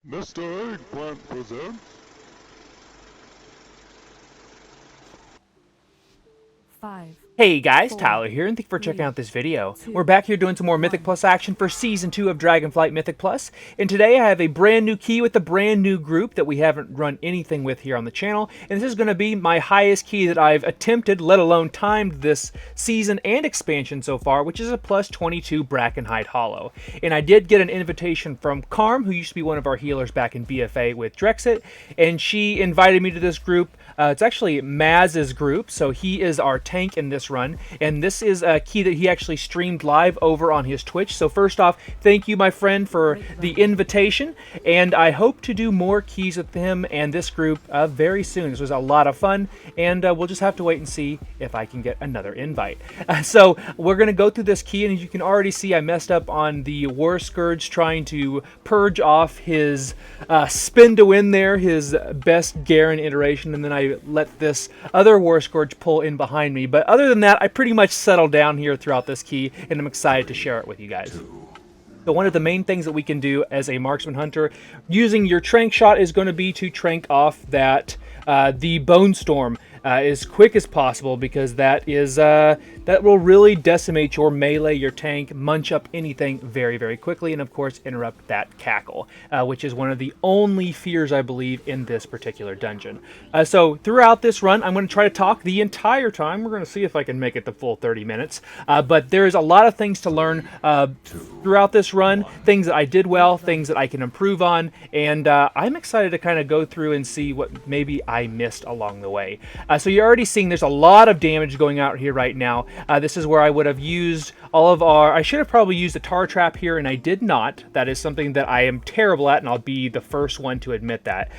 Mr. Eggplant presents. Hey guys, Tyler here, and thank you for checking out this video. We're back here doing some more Mythic Plus action for Season 2 of Dragonflight Mythic Plus, and today I have a brand new key with a brand new group that we haven't run anything with here on the channel, and this is going to be my highest key that I've attempted, let alone timed this season and expansion so far, which is a +22 Brackenhide Hollow. And I did get an invitation from Carm, who used to be one of our healers back in BFA with Drexit, and she invited me to this group. It's actually Maz's group, so he is our tank in this run, and this is a key that he actually streamed live over on his Twitch. So first off, thank you, my friend, for the invitation, and I hope to do more keys with him and this group very soon. This was a lot of fun, and we'll just have to wait and see if I can get another invite. So we're going to go through this key, and as you can already see, I messed up on the War Scourge trying to purge off his spin to win there, his best Garen iteration, and then I let this other War Scourge pull in behind me. But other than that, I pretty much settled down here throughout this key, and I'm excited to share it with you guys. So one of the main things that we can do as a marksman hunter using your trank shot is going to be to trank off that the Bone Storm as quick as possible, because that will really decimate your melee, your tank, munch up anything very, very quickly, and of course interrupt that cackle, which is one of the only fears I believe in this particular dungeon. So throughout this run, I'm going to try to talk the entire time. We're going to see if I can make it the full 30 minutes, but there's a lot of things to learn throughout this run, things that I did well, things that I can improve on, and I'm excited to kind of go through and see what maybe I missed along the way. So you're already seeing there's a lot of damage going out here right now. This is where I would have used all of our... I should have probably used a tar trap here, and I did not. That is something that I am terrible at, and I'll be the first one to admit that.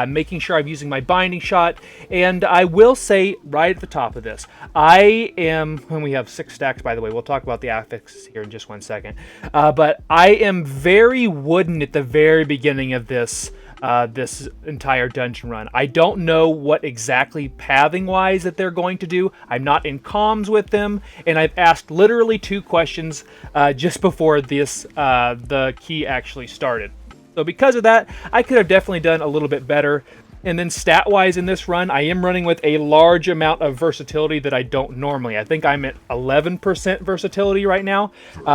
Making sure I'm using my binding shot, and I will say right at the top of this, I am... When we have 6 stacks, by the way, we'll talk about the affixes here in just one second. But I am very wooden at the very beginning of this entire dungeon run. I don't know what exactly pathing wise that they're going to do. I'm not in comms with them, and I've asked literally 2 questions just before this the key actually started. So because of that, I could have definitely done a little bit better. And then stat-wise in this run, I am running with a large amount of versatility that I don't normally. I think I'm at 11% versatility right now,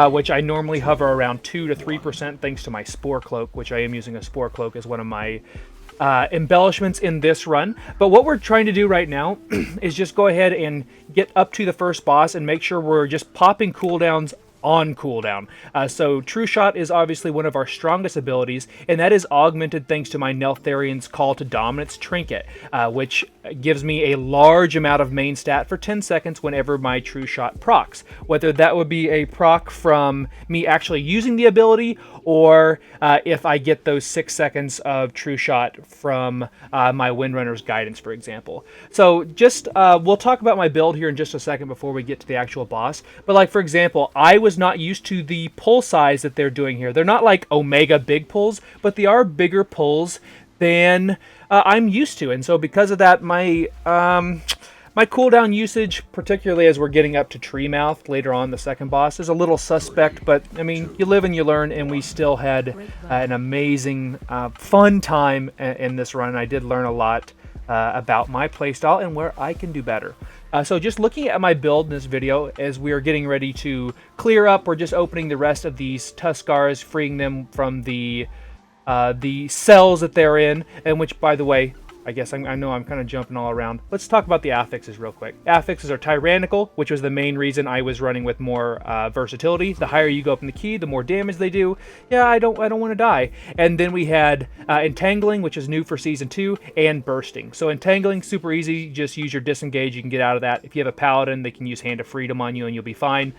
which I normally hover around 2 to 3% thanks to my Sporecloak, which I am using a Sporecloak as one of my embellishments in this run. But what we're trying to do right now is just go ahead and get up to the first boss and make sure we're just popping cooldowns on cooldown. So True Shot is obviously one of our strongest abilities, and that is augmented thanks to my Neltharian's Call to Dominance trinket, which gives me a large amount of main stat for 10 seconds whenever my True Shot procs. Whether that would be a proc from me actually using the ability, or if I get those 6 seconds of True Shot from my Windrunner's Guidance, for example. So just, we'll talk about my build here in just a second before we get to the actual boss. But like, for example, I was not used to the pull size that they're doing here. They're not like Omega big pulls, but they are bigger pulls than I'm used to. And so because of that, my cooldown usage, particularly as we're getting up to Treemouth later on, the second boss, is a little suspect, but I mean, you live and you learn, and we still had an amazing, fun time in this run. I did learn a lot about my playstyle and where I can do better. So just looking at my build in this video, as we are getting ready to clear up, we're just opening the rest of these Tuskars, freeing them from the cells that they're in, and which, by the way, I guess I know I'm kind of jumping all around. Let's talk about the affixes real quick. Affixes are Tyrannical, which was the main reason I was running with more versatility. The higher you go up in the key, the more damage they do. Yeah, I don't want to die. And then we had Tangling, which is new for Season 2, and Bursting. So Tangling, super easy. Just use your disengage. You can get out of that. If you have a Paladin, they can use Hand of Freedom on you, and you'll be fine.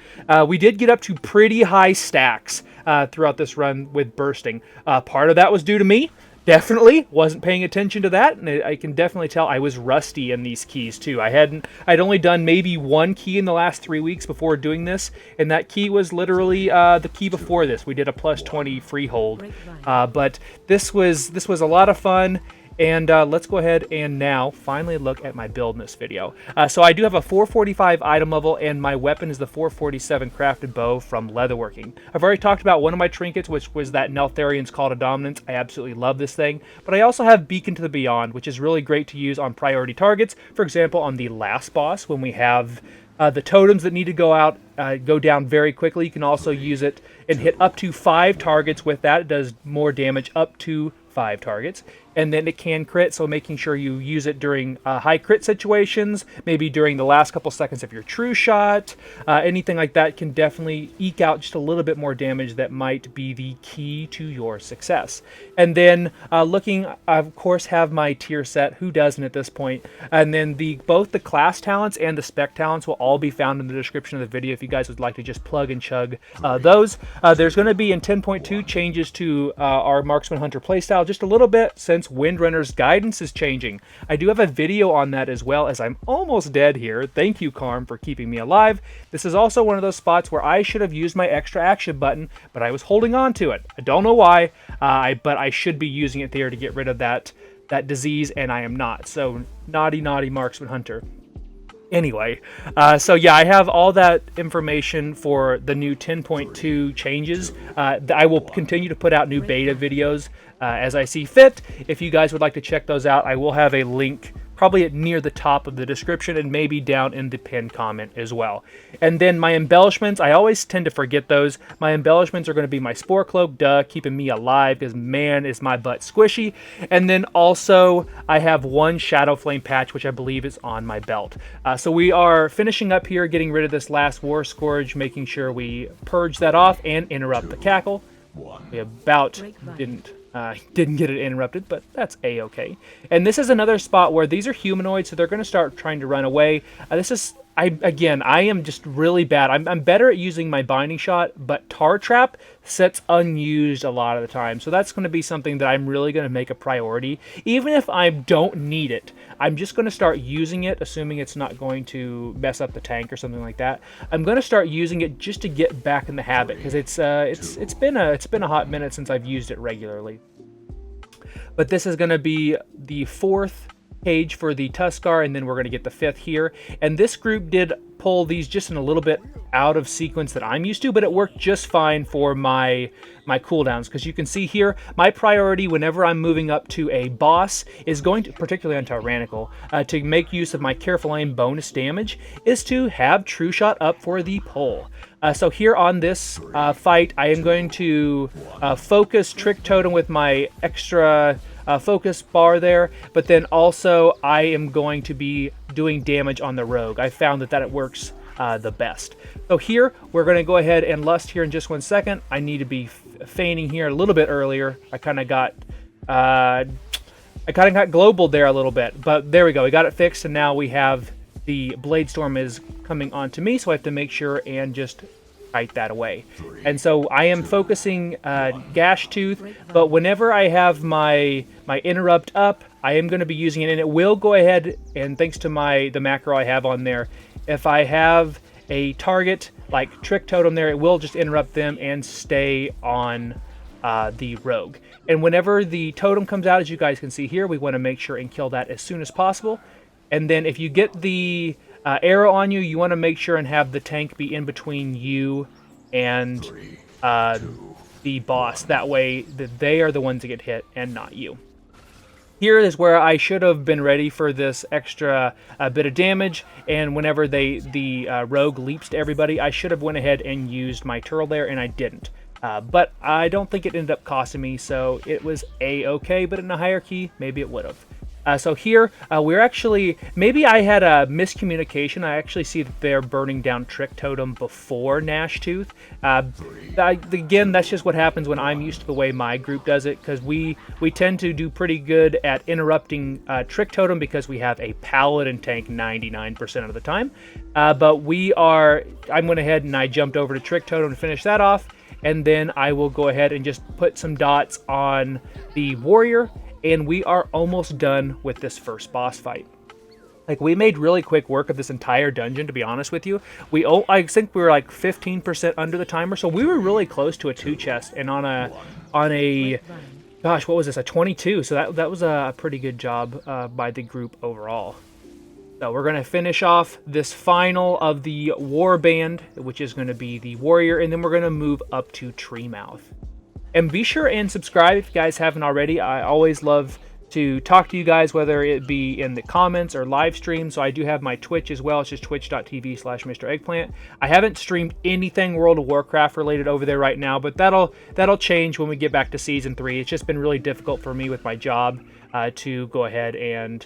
We did get up to pretty high stacks throughout this run with Bursting. Part of that was due to me. Definitely wasn't paying attention to that, and I can definitely tell I was rusty in these keys too. I'd only done maybe 1 key in the last 3 weeks before doing this, and that key was literally the key before this. We did a +20 freehold, but this was a lot of fun. And let's go ahead and now finally look at my build in this video. So I do have a 445 item level, and my weapon is the 447 crafted bow from Leatherworking. I've already talked about one of my trinkets, which was that Neltharian's Call to Dominance. I absolutely love this thing. But I also have Beacon to the Beyond, which is really great to use on priority targets. For example, on the last boss, when we have the totems that need to go down very quickly. You can also use it and hit up to 5 targets with that. It does more damage up to 5 targets. And then it can crit, so making sure you use it during high crit situations, maybe during the last couple seconds of your true shot, anything like that can definitely eke out just a little bit more damage that might be the key to your success. And then looking, I of course have my tier set, who doesn't at this point, and then both the class talents and the spec talents will all be found in the description of the video if you guys would like to just plug and chug those. There's going to be in 10.2 changes to our Marksman Hunter playstyle just a little bit, since Windrunner's guidance is changing. I do have a video on that as well, as I'm almost dead here. Thank you, Carm, for keeping me alive. This is also one of those spots where I should have used my extra action button, but I was holding on to it. I don't know why, but I should be using it there to get rid of that disease, and I am not. So naughty, naughty Marksman Hunter. Anyway, so yeah, I have all that information for the new 10.2 changes. I will continue to put out new beta videos as I see fit. If you guys would like to check those out, I will have a link probably near the top of the description and maybe down in the pinned comment as well. And then my embellishments, I always tend to forget those. My embellishments are going to be my Sporecloak, keeping me alive, because man, is my butt squishy. And then also I have one Shadowflame patch, which I believe is on my belt. So we are finishing up here, getting rid of this last War Scourge, making sure we purge that off and interrupt the cackle. We about didn't get it interrupted, but that's a-okay. And this is another spot where these are humanoids, so they're going to start trying to run away. I am just really bad. I'm better at using my binding shot, but Tar Trap sits unused a lot of the time. So that's going to be something that I'm really going to make a priority. Even if I don't need it, I'm just going to start using it, assuming it's not going to mess up the tank or something like that. I'm going to start using it just to get back in the habit, because it's been a hot minute since I've used it regularly. But this is going to be the 4th page for the Tuskar, and then we're going to get the 5th here. And this group did pull these just in a little bit out of sequence that I'm used to, but it worked just fine for my cooldowns, because you can see here my priority whenever I'm moving up to a boss is going to, particularly on Tyrannical, to make use of my careful aim bonus damage, is to have True Shot up for the pull. So here on this fight, I am going to focus Trick Totem with my extra focus bar there, but then also I am going to be doing damage on the rogue. I found that it works the best. So here we're going to go ahead and lust here in just 1 second. I need to be feigning here a little bit earlier. I kind of got globaled there a little bit, but there we go. We got it fixed, and now we have the Blade Storm is coming onto me, so I have to make sure and just fight that away. And so I am focusing Gash Tooth, but whenever I have my interrupt up, I am going to be using it, and it will go ahead, and thanks to the macro I have on there, if I have a target like Trick Totem there, it will just interrupt them and stay on the rogue. And whenever the totem comes out, as you guys can see here, we want to make sure and kill that as soon as possible. And then if you get the arrow on you, you want to make sure and have the tank be in between you and the boss. That way that they are the ones that get hit and not you. Here is where I should have been ready for this extra bit of damage, and whenever the rogue leaps to everybody, I should have went ahead and used my turtle there, and I didn't. But I don't think it ended up costing me, so it was a-okay, but in a hierarchy, maybe it would have. So here, we're actually, maybe I had a miscommunication. I actually see that they're burning down Trick Totem before Gnash Tooth. Again, that's just what happens when I'm used to the way my group does it, because we tend to do pretty good at interrupting Trick Totem because we have a Paladin tank 99% of the time. But I went ahead and I jumped over to Trick Totem to finish that off, and then I will go ahead and just put some dots on the Warrior, and we are almost done with this first boss fight. Like, we made really quick work of this entire dungeon, to be honest with you. I think we were like 15% under the timer, so we were really close to a 2 chest. And on a gosh, what was this? A 22. So that was a pretty good job by the group overall. So we're going to finish off this final of the Warband, which is going to be the Warrior, and then we're going to move up to Treemouth. And be sure and subscribe if you guys haven't already. I always love to talk to you guys, whether it be in the comments or live stream. So I do have my Twitch as well. It's just twitch.tv/MrEggplant. I haven't streamed anything World of Warcraft related over there right now, but that'll change when we get back to Season 3. It's just been really difficult for me with my job to go ahead and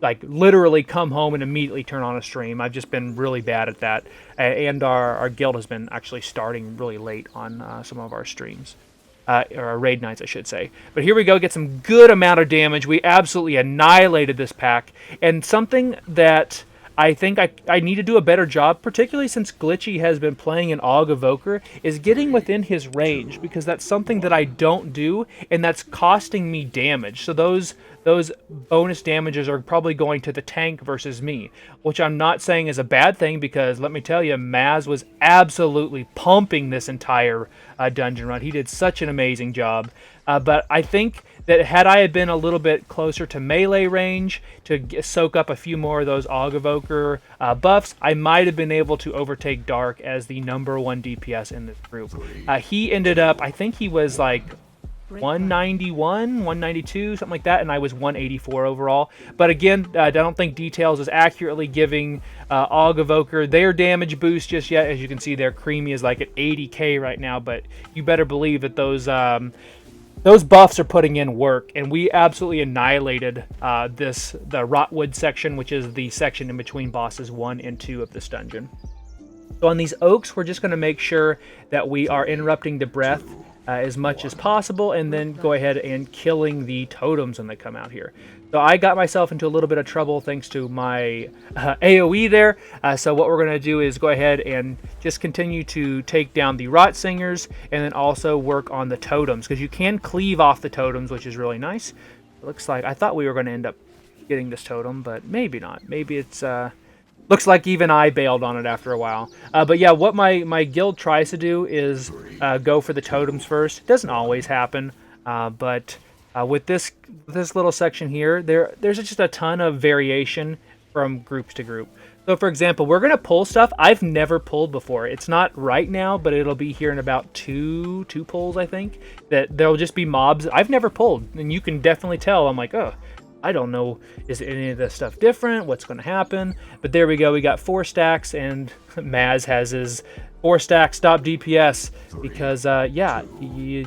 like literally come home and immediately turn on a stream. I've just been really bad at that. And our guild has been actually starting really late on some of our streams. Or raid nights, I should say. But here we go, get some good amount of damage. We absolutely annihilated this pack. And something that I think I need to do a better job, particularly since Glitchy has been playing an Aug Evoker, is getting within his range, because that's something that I don't do, and that's costing me damage. So those bonus damages are probably going to the tank versus me, which I'm not saying is a bad thing, because let me tell you, Maz was absolutely pumping this entire dungeon run. He did such an amazing job. But I think that had I been a little bit closer to melee range to soak up a few more of those Aug Evoker buffs, I might have been able to overtake Dark as the #1 DPS in this group. He ended up, I think he was like 191, 192, something like that, and I was 184 overall. But again, I don't think Details is accurately giving Aug Evoker their damage boost just yet. As you can see there, Creamy is like at 80k right now, but you better believe that those buffs are putting in work, and we absolutely annihilated the Rotwood section, which is the section in between bosses 1 and 2 of this dungeon. So on these oaks, we're just going to make sure that we are interrupting the breath as much as possible, and then go ahead and killing the totems when they come out here. So I got myself into a little bit of trouble thanks to my AoE there. So what we're going to do is go ahead and just continue to take down the Rot Singers, and then also work on the totems, because you can cleave off the totems, which is really nice. It looks like I thought we were going to end up getting this totem, but maybe not. Maybe it's looks like even I bailed on it after a while. But yeah, what my guild tries to do is go for the totems first. It doesn't always happen, but with this little section here, there's just a ton of variation from groups to group. So for example, we're going to pull stuff I've never pulled before. It's not right now, but it'll be here in about two pulls, I think. That there'll just be mobs I've never pulled, and you can definitely tell. I'm like, oh, I don't know, is any of this stuff different? What's going to happen? But there we go. We got 4 stacks, and Maz has his 4-stack stop DPS because, yeah, you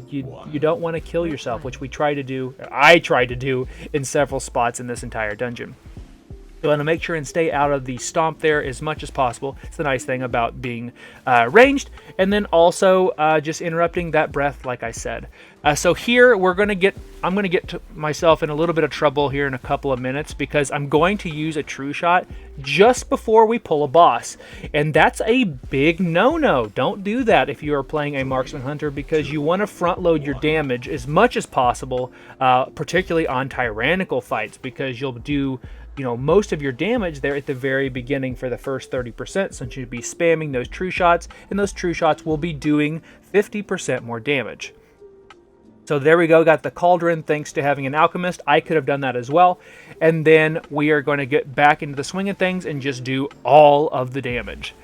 don't want to kill yourself, which we try to do. I tried to do in several spots in this entire dungeon. So I want to make sure and stay out of the stomp there as much as possible. It's the nice thing about being ranged. And then also just interrupting that breath, like I said. So here I'm going to get myself in a little bit of trouble here in a couple of minutes, because I'm going to use a true shot just before we pull a boss. And that's a big no-no. Don't do that if you are playing a marksman hunter, because you want to front load your damage as much as possible, particularly on tyrannical fights, because you'll do most of your damage there at the very beginning for the first 30%, since you'd be spamming those true shots, and those true shots will be doing 50% more damage. So there we go, got the Cauldron thanks to having an Alchemist. I could have done that as well. And then we are going to get back into the swing of things and just do all of the damage.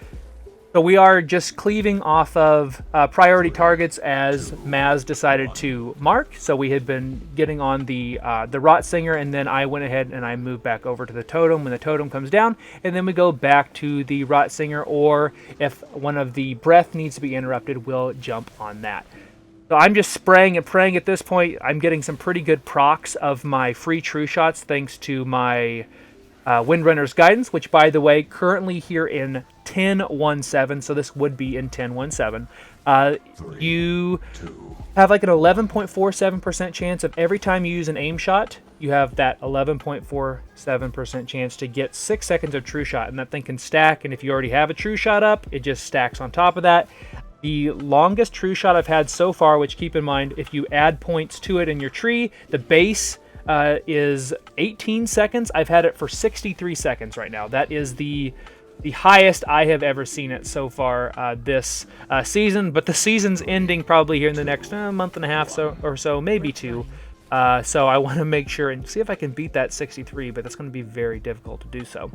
So we are just cleaving off of priority targets as Maz decided to mark. So we had been getting on the Rot Singer, and then I went ahead and I moved back over to the totem when the totem comes down, and then we go back to the Rot Singer, or if one of the breath needs to be interrupted, we'll jump on that. So I'm just spraying and praying at this point. I'm getting some pretty good procs of my free true shots thanks to my Windrunner's Guidance, which, by the way, currently here in 10.17, so this would be in 10.17. You have like an 11.47% chance of every time you use an aim shot, you have that 11.47% chance to get 6 seconds of true shot, and that thing can stack, and if you already have a true shot up, it just stacks on top of that. The longest true shot I've had so far, which keep in mind, if you add points to it in your tree, the base is 18 seconds. I've had it for 63 seconds right now. That is the highest I have ever seen it so far this season, but the season's ending probably here in the next month and a half or so, maybe 2. So I want to make sure and see if I can beat that 63, but that's going to be very difficult to do so.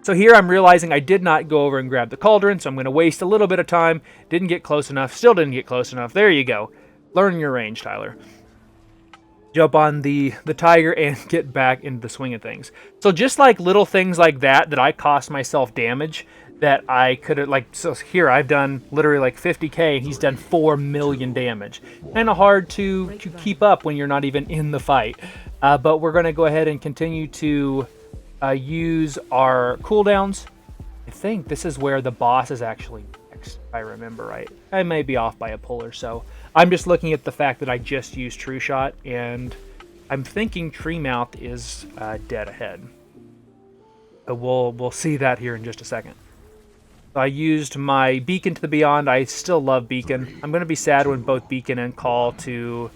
So here I'm realizing I did not go over and grab the cauldron, so I'm going to waste a little bit of time. Didn't get close enough, still didn't get close enough. There you go. Learn your range, Tyler. Jump on the tiger and get back into the swing of things. So just like little things like that I cost myself damage, that I could have, like, so here I've done literally like 50k and he's done 4 million damage. Kind of hard to keep up when you're not even in the fight. But we're going to go ahead and continue to use our cooldowns. I think this is where the boss is actually next, if I remember right. I may be off by a pull or so. I'm just looking at the fact that I just used True Shot, and I'm thinking Treemouth is dead ahead. So we'll see that here in just a second. So I used my Beacon to the Beyond. I still love Beacon. I'm going to be sad when both Beacon and Call to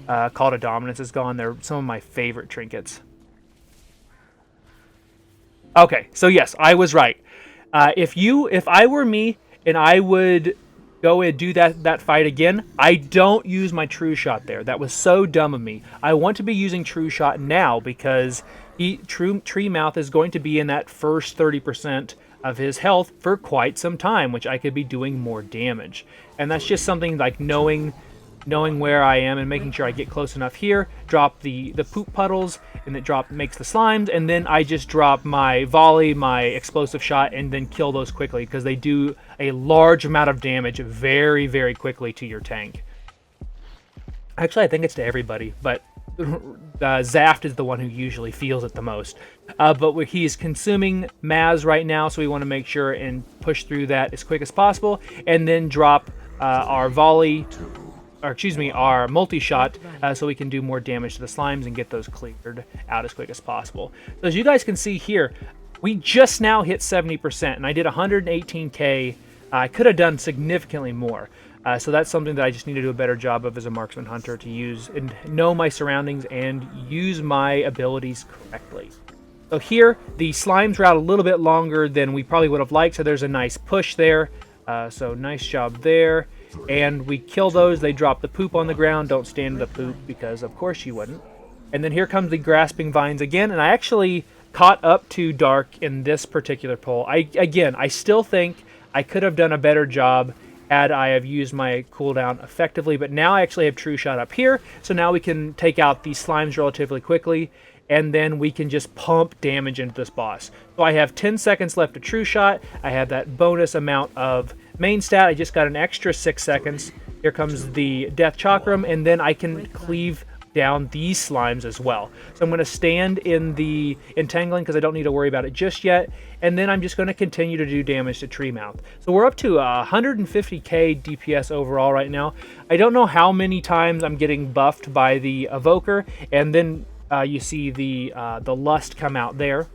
Dominance is gone. They're some of my favorite trinkets. Okay, so yes, I was right. If I were me and I would go and do that fight again, I don't use my True Shot there. That was so dumb of me. I want to be using True Shot now because Treemouth is going to be in that first 30% of his health for quite some time, which I could be doing more damage. And that's just something like knowing where I am and making sure I get close enough here, drop the poop puddles, and it makes the slimes, and then I just drop my volley, my explosive shot, and then kill those quickly because they do a large amount of damage very, very quickly to your tank. Actually, I think it's to everybody, but Zaft is the one who usually feels it the most. But he's consuming Maz right now, so we want to make sure and push through that as quick as possible, and then drop our volley, or excuse me, our multi-shot, so we can do more damage to the slimes and get those cleared out as quick as possible. So as you guys can see here, we just now hit 70%, and I did 118k. I could have done significantly more. So that's something that I just need to do a better job of as a marksman hunter, to use and know my surroundings and use my abilities correctly. So here, the slimes are out a little bit longer than we probably would have liked, so there's a nice push there. So nice job there. And we kill those. They drop the poop on the ground. Don't stand in the poop because of course you wouldn't. And then here comes the grasping vines again, and I actually caught up to Dark in this particular pull. I still think I could have done a better job had I have used my cooldown effectively, but now I actually have True Shot up here, so now we can take out these slimes relatively quickly, and then we can just pump damage into this boss. So I have 10 seconds left of True Shot. I have that bonus amount of main stat. I just got an extra 6 seconds. Here comes the Death Chakram, and then I can cleave down these slimes as well. So I'm going to stand in the Tangling because I don't need to worry about it just yet, and then I'm just going to continue to do damage to Treemouth. So we're up to 150k DPS overall right now. I don't know how many times I'm getting buffed by the Evoker, and then you see the Lust come out there,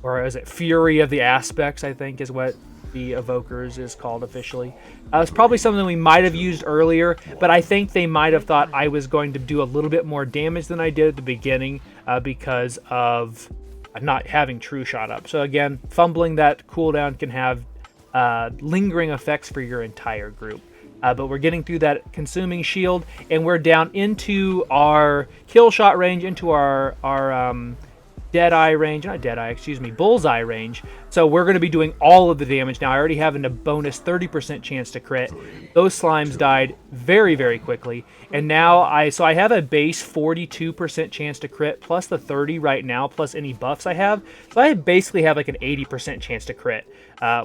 or is it Fury of the Aspects, I think is what the Evokers is called officially. It's probably something we might have used earlier, but I think they might have thought I was going to do a little bit more damage than I did at the beginning because of not having True Shot up. So again, fumbling that cooldown can have lingering effects for your entire group. But we're getting through that consuming shield, and we're down into our kill shot range, into our Deadeye range, not Deadeye, excuse me, Bullseye range. So we're going to be doing all of the damage now. I already have a bonus 30% chance to crit. Those slimes died very, very quickly. And now I have a base 42% chance to crit, plus the 30 right now, plus any buffs I have. So I basically have like an 80% chance to crit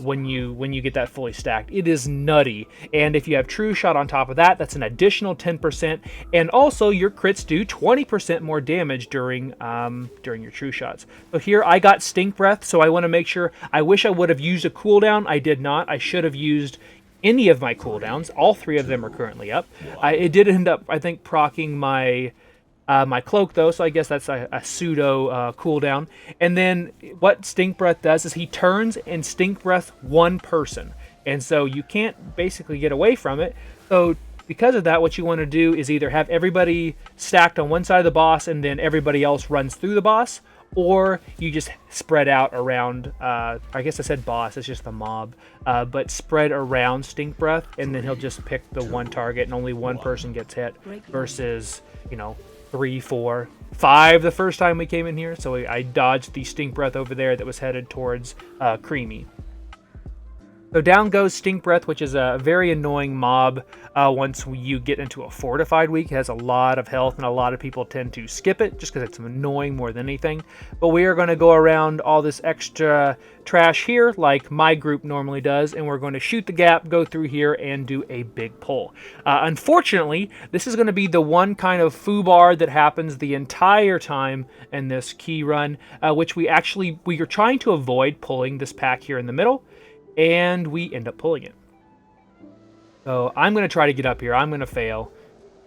when you get that fully stacked. It is nutty. And if you have True Shot on top of that, that's an additional 10%. And also your crits do 20% more damage during your True Shots. So here I got Stink Breath, so I want to make sure. I wish I would have used a cooldown. I did not. I should have used any of my cooldowns. All 3 of them are currently up. It did end up, I think, proccing my my cloak though, so I guess that's a pseudo cooldown. And then what Stink Breath does is he turns and Stink Breath one person, and so you can't basically get away from it. So because of that, what you want to do is either have everybody stacked on one side of the boss and then everybody else runs through the boss, or you just spread out around, I guess I said boss, it's just the mob, but spread around Stink Breath, and then he'll just pick the one target and only one person gets hit versus, you know, 3, 4, 5 the first time we came in here. So I dodged the Stink Breath over there that was headed towards Creamy. So down goes Stink Breath, which is a very annoying mob once you get into a fortified week. It has a lot of health, and a lot of people tend to skip it just because it's annoying more than anything. But we are going to go around all this extra trash here like my group normally does, and we're going to shoot the gap, go through here, and do a big pull. Unfortunately, this is going to be the one kind of foobar that happens the entire time in this key run, which we are trying to avoid pulling this pack here in the middle. And we end up pulling it. So I'm going to try to get up here. I'm going to fail.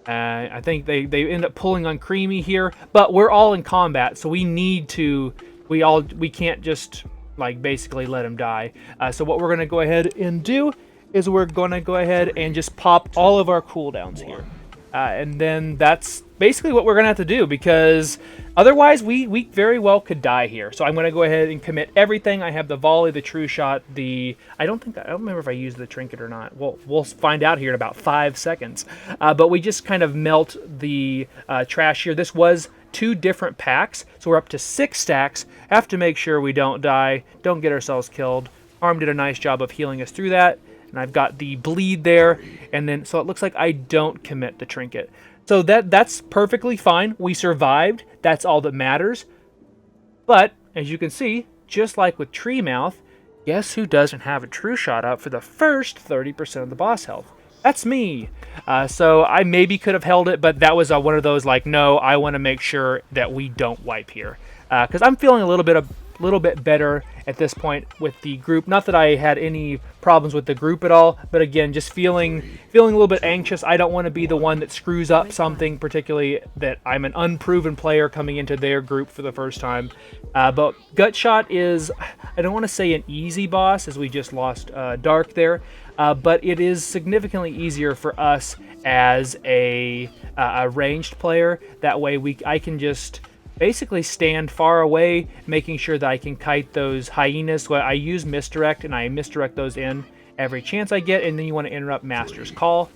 I think they end up pulling on Creamy here. But we're all in combat, so we need to... We can't just, like, basically let him die. So what we're going to go ahead and do is we're going to go ahead and just pop all of our cooldowns here. And then that's basically what we're going to have to do, because otherwise we very well could die here. So I'm going to go ahead and commit everything. I have the volley, the true shot, I don't remember if I used the trinket or not. We'll find out here in about 5 seconds. But we just kind of melt the trash here. This was 2 different packs, so we're up to 6 stacks. Have to make sure we don't die, don't get ourselves killed. Arm did a nice job of healing us through that. And I've got the bleed there, and then so it looks like I don't commit the trinket. So that's perfectly fine. We survived. That's all that matters. But as you can see, just like with Treemouth, guess who doesn't have a true shot up for the first 30% of the boss health? That's me. So I maybe could have held it, but that was one of those like, no, I want to make sure that we don't wipe here, because I'm feeling a little bit better at this point with the group. Not that I had any problems with the group at all, but again, just feeling a little bit anxious. I don't want to be the one that screws up something, particularly that I'm an unproven player coming into their group for the first time. But Gutshot is, I don't want to say an easy boss, as we just lost Dark there, but it is significantly easier for us as a ranged player. That way I can just basically stand far away, making sure that I can kite those hyenas. Well, I use misdirect, and I misdirect those in every chance I get, and then you want to interrupt Master's Call.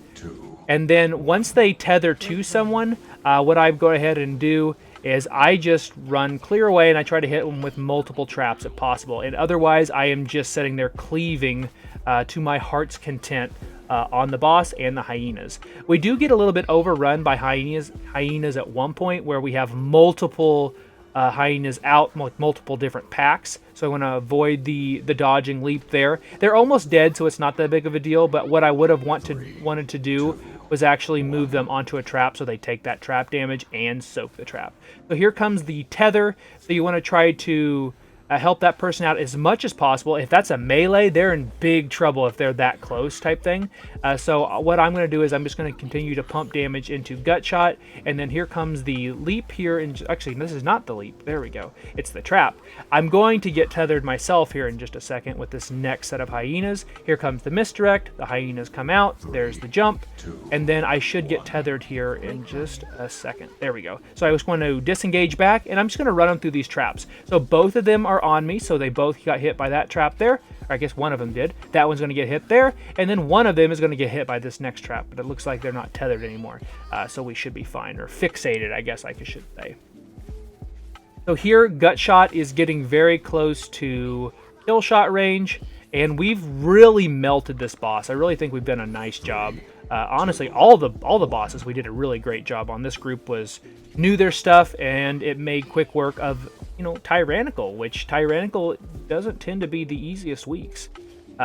And then once they tether to someone, what I go ahead and do is I just run clear away, and I try to hit them with multiple traps if possible. And otherwise, I am just sitting there cleaving to my heart's content on the boss and the hyenas. We do get a little bit overrun by hyenas at one point, where we have multiple hyenas out, multiple different packs. So I want to avoid the dodging leap there. They're almost dead, so it's not that big of a deal. But what I would have wanted to do was actually move them onto a trap so they take that trap damage and soak the trap. So here comes the tether. So you want to try to help that person out as much as possible. If that's a melee, they're in big trouble if they're that close type thing. So what I'm going to do is I'm just going to continue to pump damage into Gutshot, and then here comes the leap here. And actually, this is not the leap. There we go. It's the trap. I'm going to get tethered myself here in just a second with this next set of hyenas. Here comes the misdirect. The hyenas come out. There's the jump. And then I should get tethered here in just a second. There we go. So I was going to disengage back, and I'm just going to run them through these traps. So both of them are on me, so they both got hit by that trap there. Or I guess one of them did. That one's going to get hit there, and then one of them is going to get hit by this next trap, but it looks like they're not tethered anymore. So we should be fine, or fixated, I guess I should say. So here, Gutshot is getting very close to kill shot range, and we've really melted this boss. I really think we've done a nice job. Honestly, all the bosses, we did a really great job on. This group knew their stuff, and it made quick work of, Tyrannical, which Tyrannical doesn't tend to be the easiest weeks.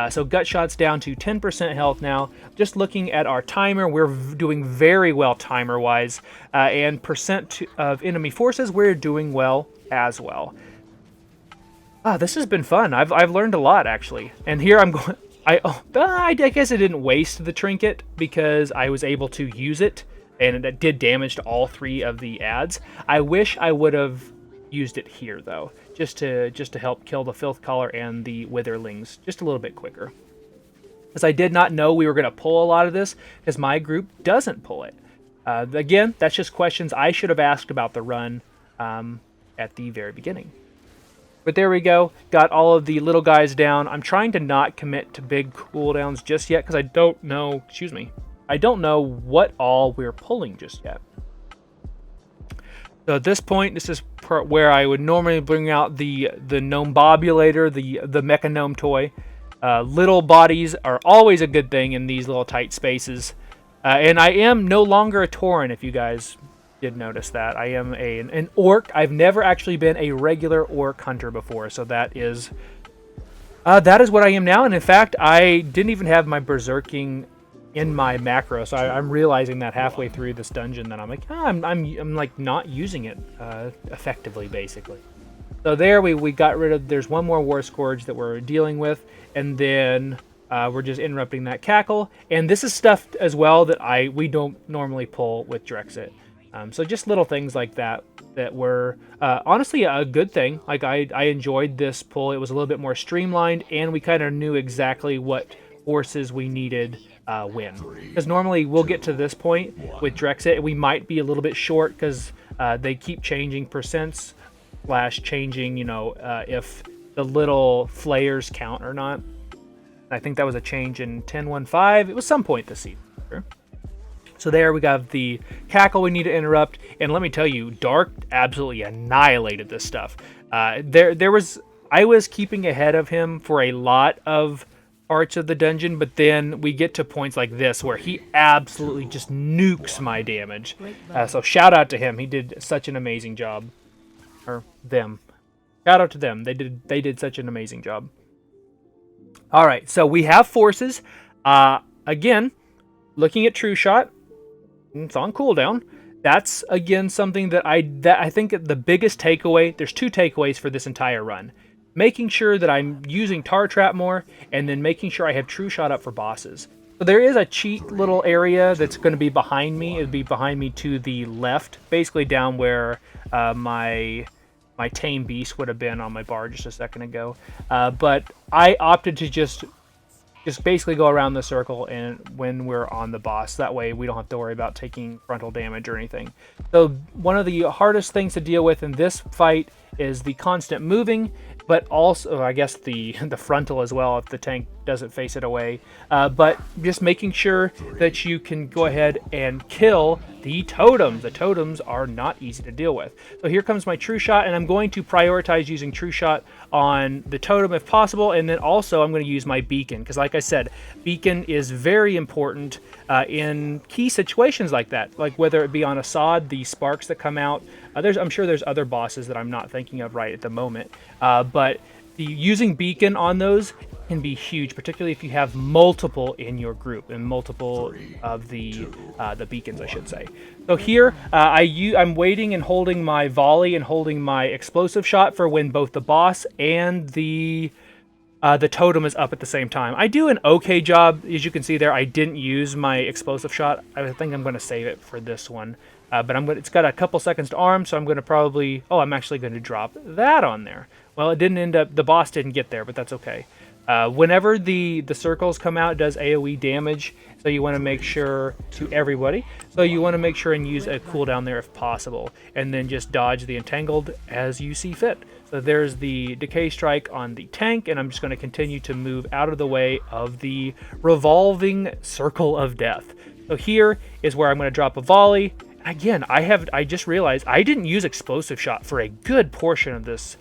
So Gutshot's down to 10% health now. Just looking at our timer, we're doing very well timer-wise, and percent of enemy forces, we're doing well as well. This has been fun. I've learned a lot, actually. And here I'm going... I guess I didn't waste the trinket because I was able to use it, and it did damage to all 3 of the ads. I wish I would have used it here, though, just to help kill the Filth Caller and the Witherlings just a little bit quicker. Because I did not know we were going to pull a lot of this, because my group doesn't pull it. Again, that's just questions I should have asked about the run. at the very beginning. But there we go. Got all of the little guys down. I'm trying to not commit to big cooldowns just yet because I don't know, excuse me, I don't know what all we're pulling just yet. So at this point, this is where I would normally bring out the Gnomebobulator, the Mecha Gnome toy. Little bodies are always a good thing in these little tight spaces. And I am no longer a Tauren, if you guys did notice that. I am an orc. I've never actually been a regular orc hunter before, so that is what I am now. And in fact, I didn't even have my berserking in my macro, so I'm realizing that halfway through this dungeon that I'm like, I'm like not using it effectively, basically. So there we got rid of. There's one more War Scourge that we're dealing with, and then we're just interrupting that cackle. And this is stuff as well that we don't normally pull with Drexit. So just little things like that were honestly a good thing. Like I enjoyed this pull. It was a little bit more streamlined, and we kind of knew exactly what forces we needed when. Because normally we'll get to this point with Drexit, and we might be a little bit short because they keep changing percents / changing, if the little flares count or not. I think that was a change in 10.1.5. It was some point this season. Sure. So there we got the cackle we need to interrupt, and let me tell you, Dark absolutely annihilated this stuff. I was keeping ahead of him for a lot of parts of the dungeon, but then we get to points like this where he absolutely just nukes my damage. So shout out to him. He did such an amazing job. Or them. Shout out to them. They did such an amazing job. All right, so we have forces. Again, looking at True Shot. It's on cooldown. That's again something that I think the biggest takeaway. There's two takeaways for this entire run: making sure that I'm using Tar Trap more, and then making sure I have True Shot up for bosses. So there is a cheat little area that's going to be behind me. It'll be behind me to the left, basically down where my Tame Beast would have been on my bar just a second ago. But I opted to just basically go around the circle and when we're on the boss. That way we don't have to worry about taking frontal damage or anything. So one of the hardest things to deal with in this fight is the constant moving, but also I guess the frontal as well if the tank doesn't face it away. But just making sure that you can go ahead and kill the totems. The totems are not easy to deal with. So here comes my True Shot, and I'm going to prioritize using True Shot on the totem if possible, and then also I'm going to use my beacon, because like I said, beacon is very important in key situations like that, like whether it be on Assad, the sparks that come out. I'm sure there's other bosses that I'm not thinking of right at the moment, but using beacon on those can be huge, particularly if you have multiple in your group and multiple of the beacons, I should say. So here, I'm waiting and holding my volley and holding my explosive shot for when both the boss and the totem is up at the same time. I do an okay job, as you can see there. I didn't use my explosive shot. I think I'm going to save it for this one. But it's got a couple seconds to arm, so I'm going to probably... Oh, I'm actually going to drop that on there. Well, it didn't end up... The boss didn't get there, but that's okay. Whenever the circles come out, it does AoE damage, so you want to make sure... To everybody. So you want to make sure and use a cooldown there if possible. And then just dodge the Entangled as you see fit. So there's the Decay Strike on the tank, and I'm just going to continue to move out of the way of the revolving circle of death. So here is where I'm going to drop a volley. Again, I just realized I didn't use explosive shot for a good portion of this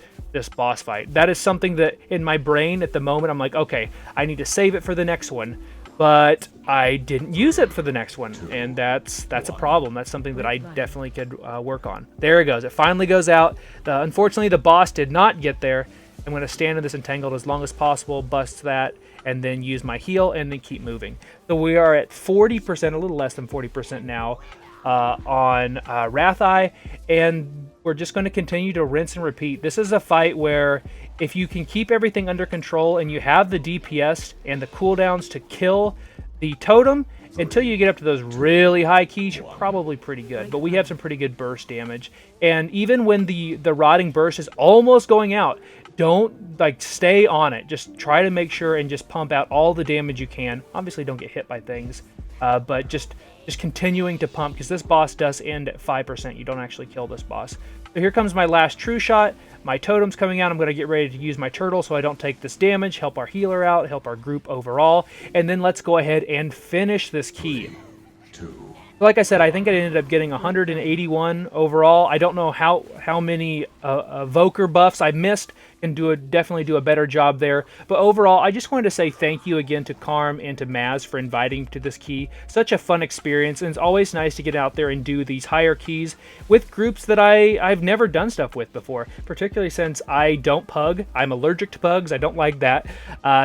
boss fight. That is something that in my brain at the moment I'm like, okay, I need to save it for the next one, but I didn't use it for the next one, and that's a problem. That's something that I definitely could work on. There it goes. It finally goes out. Unfortunately, the boss did not get there. I'm going to stand in this Entangled as long as possible, bust that, and then use my heal, and then keep moving. So we are at 40%, a little less than 40% now. On Rathai, and we're just going to continue to rinse and repeat. This is a fight where if you can keep everything under control and you have the DPS and the cooldowns to kill the totem until you get up to those really high keys, you're probably pretty good. But we have some pretty good burst damage, and even when the rotting burst is almost going out, don't stay on it. Just try to make sure and just pump out all the damage you can. Obviously don't get hit by things, but just just continuing to pump, because this boss does end at 5%. You don't actually kill this boss. So here comes my last true shot. My totem's coming out. I'm going to get ready to use my turtle so I don't take this damage, help our healer out, help our group overall, and then let's go ahead and finish this key. Like I said, I think I ended up getting 181 overall. I don't know how many evoker buffs I missed, and definitely do a better job there. But overall, I just wanted to say thank you again to Carm and to Maz for inviting me to this key. Such a fun experience, and it's always nice to get out there and do these higher keys with groups that I've never done stuff with before, particularly since I don't pug. I'm allergic to pugs. I don't like that.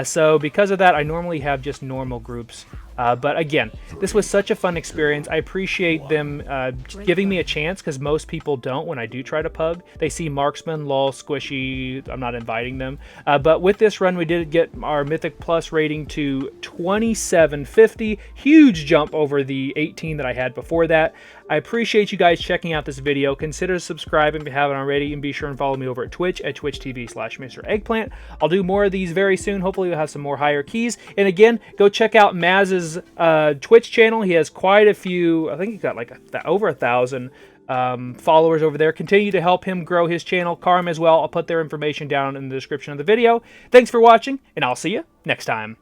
So because of that, I normally have just normal groups. But again, this was such a fun experience. I appreciate them giving me a chance, because most people don't when I do try to pug. They see marksman, lol, squishy, I'm not inviting them. But with this run, we did get our Mythic Plus rating to 2750. Huge jump over the 18 that I had before that. I appreciate you guys checking out this video. Consider subscribing if you haven't already, and be sure and follow me over at Twitch at twitch.tv/MrEggplant. I'll do more of these very soon. Hopefully we'll have some more higher keys. And again, go check out Maz's Twitch channel. He has quite a few, I think he's got like over 1,000 followers over there. Continue to help him grow his channel. Carm as well. I'll put their information down in the description of the video. Thanks for watching, and I'll see you next time.